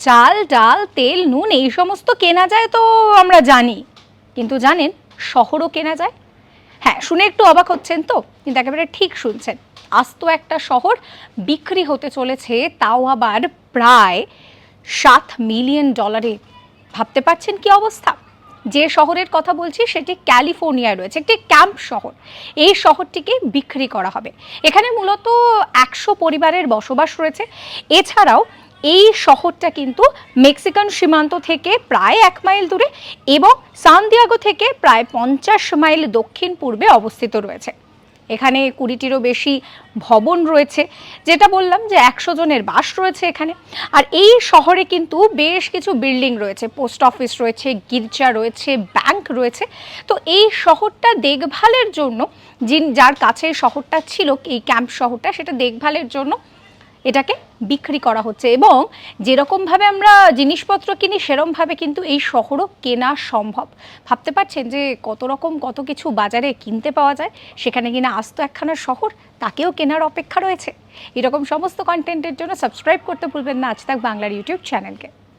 চাল ডাল তেল নুন এই সমস্ত কেনা যায় তো আমরা জানি, কিন্তু জানেন শহরও কেনা যায়? হ্যাঁ, শুনে একটু অবাক হচ্ছেন তো, কিন্তু একেবারে ঠিক শুনছেন। আস্ত একটা শহর বিক্রি হতে চলেছে, তাও আবার প্রায় $7 মিলিয়ন। ভাবতে পারছেন কি অবস্থা? যে শহরের কথা বলছি সেটি ক্যালিফোর্নিয়ায় রয়েছে, একটি ক্যাম্প শহর। এই শহরটিকে বিক্রি করা হবে। এখানে মূলত 100 পরিবারের বসবাস রয়েছে। এছাড়াও এই শহরটা কিন্তু মেক্সিকান সীমান্ত থেকে প্রায় 1 মাইল দূরে এবং সান দিয়েগো থেকে প্রায় 50 মাইল দক্ষিণ পূর্বে অবস্থিত রয়েছে। এখানে 20টিরও বেশি ভবন রয়েছে, যেটা বললাম যে 100 জনের বাস রয়েছে এখানে। আর এই শহরে কিন্তু বেশ কিছু বিল্ডিং রয়েছে, পোস্ট অফিস রয়েছে, গির্জা রয়েছে, ব্যাংক রয়েছে। তো এই শহরটা দেখভালের জন্য, যার কাছে শহরটা ছিল, এই ক্যাম্প শহরটা, সেটা দেখভালের জন্য এটাকে বিক্রি করা হচ্ছে। এবং যেরকমভাবে আমরা জিনিসপত্র কিনি সেরকমভাবে কিন্তু এই শহরও কেনা সম্ভব। ভাবতে পারছেন যে কত কিছু বাজারে কিনতে পাওয়া যায়, সেখানে কিনা আস্ত একখানা শহর, তাকেও কেনার অপেক্ষা রয়েছে। এরকম সমস্ত কন্টেন্টের জন্য সাবস্ক্রাইব করতে ভুলবেন না আজ তাক বাংলার ইউটিউব চ্যানেলকে।